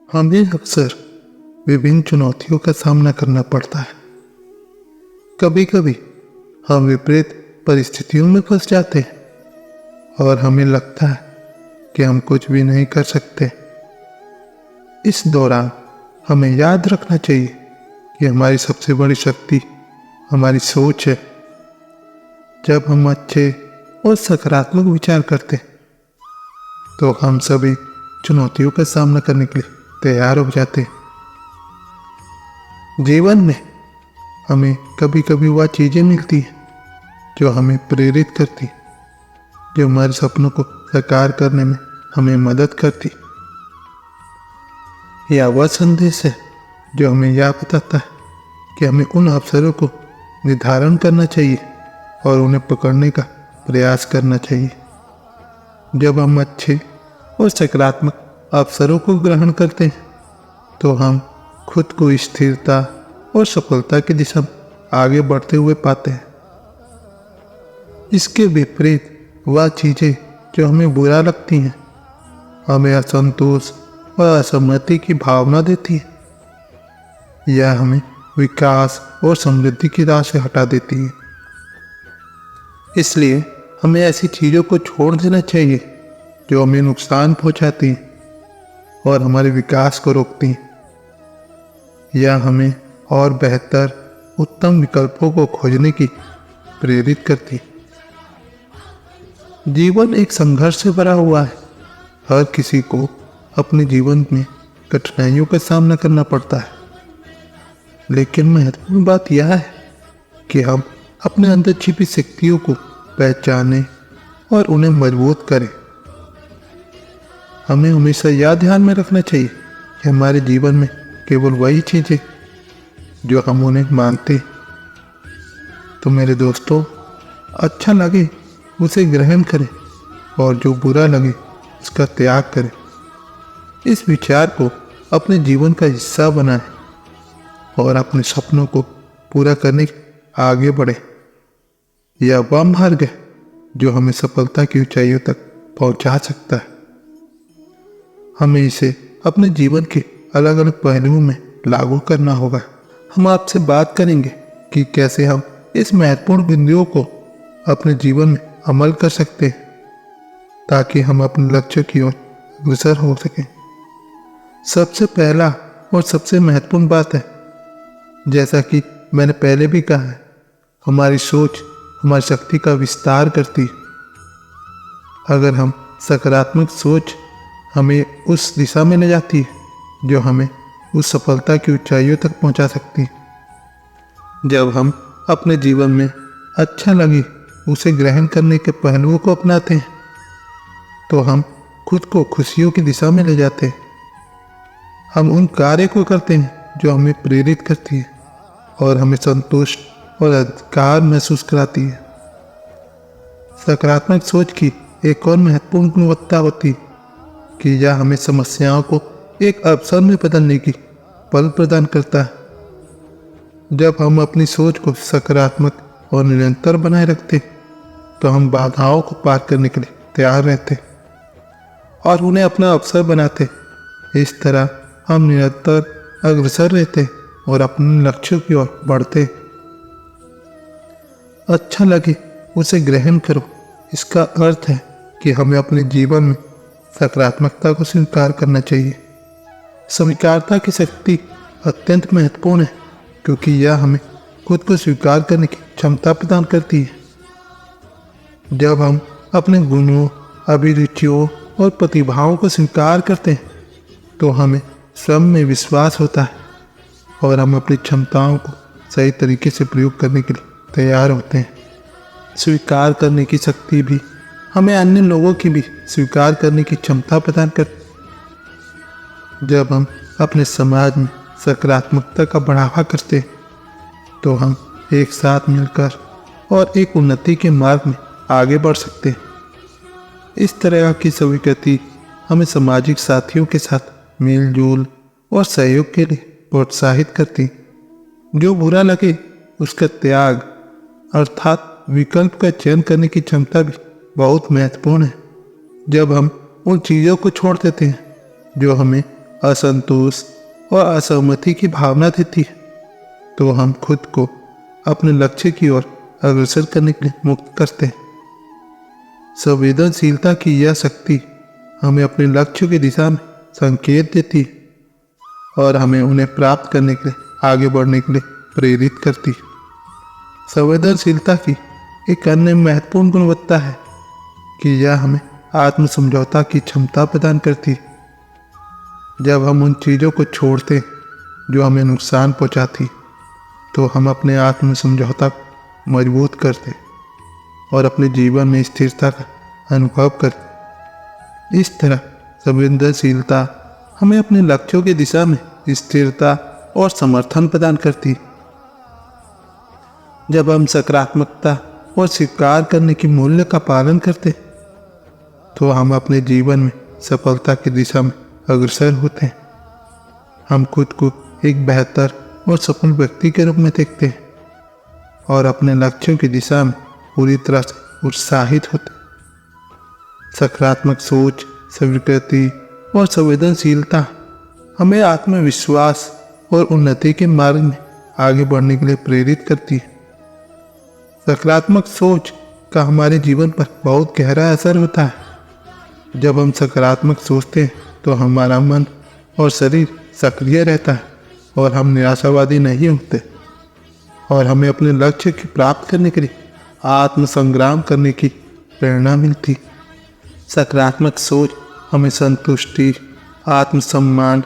हमें अक्सर विभिन्न चुनौतियों का सामना करना पड़ता है। कभी कभी हम विपरीत परिस्थितियों में फंस जाते हैं और हमें लगता है कि हम कुछ भी नहीं कर सकते। इस दौरान हमें याद रखना चाहिए कि हमारी सबसे बड़ी शक्ति हमारी सोच है। जब हम अच्छे और सकारात्मक विचार करते हैं तो हम सभी चुनौतियों का सामना करने के लिए तैयार हो जाते हैं। जीवन में हमें कभी कभी वह चीज़ें मिलती हैं जो हमें प्रेरित करती, जो हमारे सपनों को साकार करने में हमें मदद करती, या वह संदेश है जो हमें यह बताता है कि हमें उन अवसरों को निर्धारण करना चाहिए और उन्हें पकड़ने का प्रयास करना चाहिए। जब हम अच्छे और सकारात्मक अवसरों को ग्रहण करते हैं तो हम खुद को स्थिरता और सफलता की दिशा में आगे बढ़ते हुए पाते हैं। इसके विपरीत वह चीज़ें जो हमें बुरा लगती हैं हमें असंतोष और असहमति की भावना देती है, यह हमें विकास और समृद्धि की राह से हटा देती है। इसलिए हमें ऐसी चीज़ों को छोड़ देना चाहिए जो हमें नुकसान पहुंचाती हैं और हमारे विकास को रोकती हैं, या हमें और बेहतर उत्तम विकल्पों को खोजने की प्रेरित करती। जीवन एक संघर्ष से भरा हुआ है। हर किसी को अपने जीवन में कठिनाइयों का सामना करना पड़ता है, लेकिन महत्वपूर्ण बात यह है कि हम अपने अंदर छिपी शक्तियों को पहचानें और उन्हें मजबूत करें। हमें हमेशा यह ध्यान में रखना चाहिए कि हमारे जीवन में केवल वही चीज़ें जो हम उन्हें मानते। तो मेरे दोस्तों, अच्छा लगे उसे ग्रहण करें और जो बुरा लगे उसका त्याग करें। इस विचार को अपने जीवन का हिस्सा बनाएं और अपने सपनों को पूरा करने आगे बढ़े। यह वह मार्ग है जो हमें सफलता की ऊंचाइयों तक पहुंचा सकता है। हमें इसे अपने जीवन के अलग अलग पहलुओं में लागू करना होगा। हम आपसे बात करेंगे कि कैसे हम इस महत्वपूर्ण बिंदुओं को अपने जीवन में अमल कर सकते हैं ताकि हम अपने लक्ष्य की ओर अग्रसर हो सकें। सबसे पहला और सबसे महत्वपूर्ण बात है, जैसा कि मैंने पहले भी कहा है, हमारी सोच हमारी शक्ति का विस्तार करती है। अगर हम सकारात्मक सोच हमें उस दिशा में ले जाती है जो हमें उस सफलता की ऊंचाइयों तक पहुंचा सकती है। जब हम अपने जीवन में अच्छा लगे उसे ग्रहण करने के पहलुओं को अपनाते हैं तो हम खुद को खुशियों की दिशा में ले जाते हैं। हम उन कार्य को करते हैं जो हमें प्रेरित करती है और हमें संतुष्ट और अधिकार महसूस कराती है। सकारात्मक सोच की एक और महत्वपूर्ण गुणवत्ता होती है कि यह हमें समस्याओं को एक अवसर में बदलने की पल प्रदान करता है। जब हम अपनी सोच को सकारात्मक और निरंतर बनाए रखते तो हम बाधाओं को पार करने के लिए तैयार रहते और उन्हें अपना अवसर बनाते। इस तरह हम निरंतर अग्रसर रहते और अपने लक्ष्यों की ओर बढ़ते। अच्छा लगे उसे ग्रहण करो, इसका अर्थ है कि हमें अपने जीवन में सकारात्मकता को स्वीकार करना चाहिए। स्वीकारता की शक्ति अत्यंत महत्वपूर्ण है क्योंकि यह हमें खुद को स्वीकार करने की क्षमता प्रदान करती है। जब हम अपने गुणों, अभिरुचियों और प्रतिभाओं को स्वीकार करते हैं तो हमें स्वयं में विश्वास होता है और हम अपनी क्षमताओं को सही तरीके से प्रयोग करने के लिए तैयार होते हैं। स्वीकार करने की शक्ति भी हमें अन्य लोगों की भी स्वीकार करने की क्षमता प्रदान करती है। जब हम अपने समाज में सकारात्मकता का बढ़ावा करते हैं तो हम एक साथ मिलकर और एक उन्नति के मार्ग में आगे बढ़ सकते हैं। इस तरह की स्वीकृति हमें सामाजिक साथियों के साथ मेलजोल और सहयोग के लिए प्रोत्साहित करती। जो बुरा लगे उसका त्याग अर्थात विकल्प का चयन करने की क्षमता भी बहुत महत्वपूर्ण है। जब हम उन चीज़ों को छोड़ देते हैं जो हमें असंतोष और असहमति की भावना देती है, तो हम खुद को अपने लक्ष्य की ओर अग्रसर करने के लिए मुक्त करते हैं। संवेदनशीलता की यह शक्ति हमें अपने लक्ष्य की दिशा में संकेत देती है और हमें उन्हें प्राप्त करने के लिए आगे बढ़ने के लिए प्रेरित करती है। संवेदनशीलता की एक अन्य महत्वपूर्ण गुणवत्ता है कि यह हमें आत्म समझौता की क्षमता प्रदान करती है। जब हम उन चीज़ों को छोड़ते हैं जो हमें नुकसान पहुंचाती, तो हम अपने आत्म समझौता को मजबूत करते और अपने जीवन में स्थिरता का अनुभव करते। इस तरह संवेदनशीलता हमें अपने लक्ष्यों की दिशा में स्थिरता और समर्थन प्रदान करती है। जब हम सकारात्मकता और स्वीकार करने की मूल्य का पालन करते, तो हम अपने जीवन में सफलता की दिशा में अग्रसर होते हैं। हम खुद को एक बेहतर और सफल व्यक्ति के रूप में देखते हैं और अपने लक्ष्यों की दिशा में पूरी तरह से उत्साहित होते हैं। सकारात्मक सोच, स्वीकृति और संवेदनशीलता हमें आत्मविश्वास और उन्नति के मार्ग में आगे बढ़ने के लिए प्रेरित करती है। सकारात्मक सोच का हमारे जीवन पर बहुत गहरा असर होता है। जब हम सकारात्मक सोचते हैं तो हमारा मन और शरीर सक्रिय रहता है और हम निराशावादी नहीं होते और हमें अपने लक्ष्य की प्राप्त करने के लिए आत्मसंग्राम करने की प्रेरणा मिलती। सकारात्मक सोच हमें संतुष्टि, आत्मसम्मान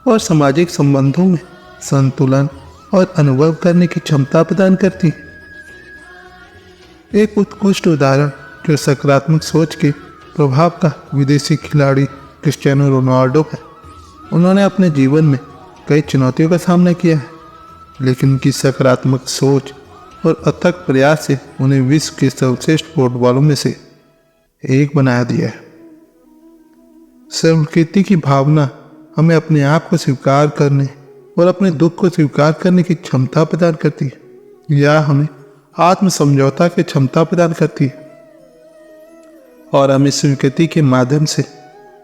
और सामाजिक संबंधों में संतुलन और अनुभव करने की क्षमता प्रदान करती है। एक उत्कृष्ट उदाहरण जो सकारात्मक सोच के प्रभाव का विदेशी खिलाड़ी क्रिस्टियानो रोनाल्डो है। उन्होंने अपने जीवन में कई चुनौतियों का सामना किया है, लेकिन उनकी सकारात्मक सोच और अथक प्रयास से उन्हें विश्व के सर्वश्रेष्ठ फुटबॉलरों में से एक बना दिया है। स्वीकृति की भावना हमें अपने आप को स्वीकार करने और अपने दुख को स्वीकार करने की क्षमता प्रदान करती है। यह हमें आत्म समझौता की क्षमता प्रदान करती है और हमें स्वीकृति के माध्यम से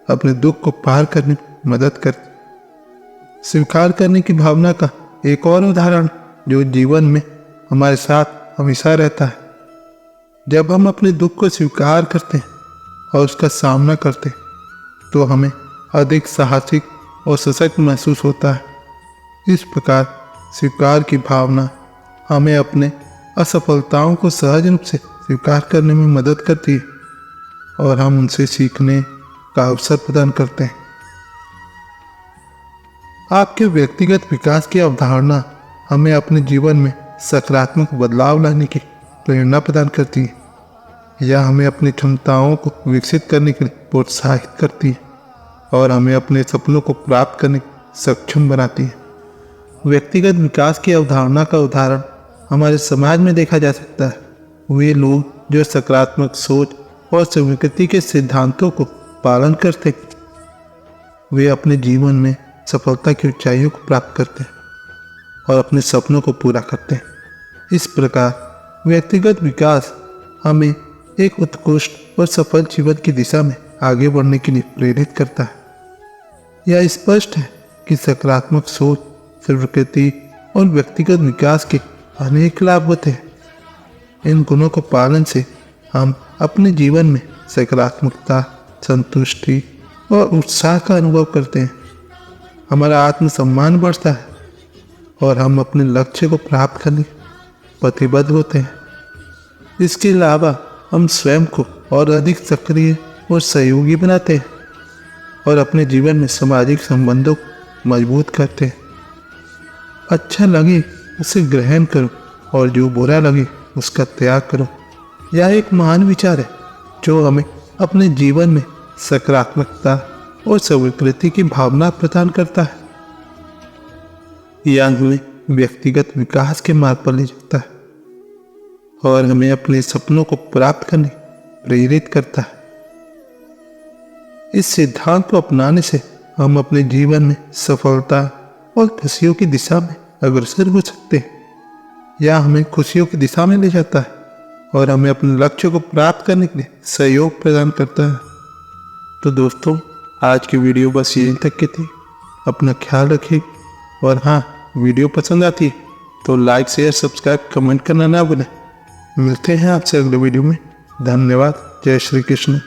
अपने दुख को पार करने में मदद करती है। स्वीकार करने की भावना का एक और उदाहरण जो जीवन में हमारे साथ हमेशा रहता है। जब हम अपने दुख को स्वीकार करते हैं और उसका सामना करते हैं, तो हमें अधिक साहसिक और सशक्त महसूस होता है। इस प्रकार स्वीकार की भावना हमें अपने असफलताओं को सहज रूप से स्वीकार करने में मदद करती है और हम उनसे सीखने का अवसर प्रदान करते हैं। आपके व्यक्तिगत विकास की अवधारणा हमें अपने जीवन में सकारात्मक बदलाव लाने की प्रेरणा प्रदान करती है। यह हमें अपनी क्षमताओं को विकसित करने के लिए प्रोत्साहित करती है और हमें अपने सपनों को प्राप्त करने में सक्षम बनाती है। व्यक्तिगत विकास की अवधारणा का उदाहरण हमारे समाज में देखा जा सकता है। वे लोग जो सकारात्मक सोच और स्वीकृति के सिद्धांतों को पालन करते हैं, वे अपने जीवन में सफलता की ऊंचाइयों को प्राप्त करते हैं और अपने सपनों को पूरा करते हैं। इस प्रकार व्यक्तिगत विकास हमें एक उत्कृष्ट और सफल जीवन की दिशा में आगे बढ़ने के लिए प्रेरित करता है। यह स्पष्ट है कि सकारात्मक सोच, स्वीकृति और व्यक्तिगत विकास के अनेक लाभ होते हैं। इन गुणों को पालन से हम अपने जीवन में सकारात्मकता, संतुष्टि और उत्साह का अनुभव करते हैं। हमारा आत्मसम्मान बढ़ता है और हम अपने लक्ष्य को प्राप्त करने प्रतिबद्ध होते हैं। इसके अलावा हम स्वयं को और अधिक सक्रिय और सहयोगी बनाते हैं और अपने जीवन में सामाजिक संबंधों को मजबूत करते हैं। अच्छा लगे उसे ग्रहण करो और जो बुरा लगे उसका त्याग करो। यह एक महान विचार है जो हमें अपने जीवन में सकारात्मकता और स्वीकृति की भावना प्रदान करता है। यह हमें व्यक्तिगत विकास के मार्ग पर ले जाता है और हमें अपने सपनों को प्राप्त करने प्रेरित करता है। इस सिद्धांत को अपनाने से हम अपने जीवन में सफलता और खुशियों की दिशा में अग्रसर हो सकते हैं। यह हमें खुशियों की दिशा में ले जाता है और हमें अपने लक्ष्य को प्राप्त करने के लिए सहयोग प्रदान करता है। तो दोस्तों, आज की वीडियो बस यहीं तक की थी। अपना ख्याल रखिए। और हाँ, वीडियो पसंद आती है तो लाइक शेयर सब्सक्राइब कमेंट करना ना भूलें। मिलते हैं आपसे अगले वीडियो में। धन्यवाद। जय श्री कृष्ण।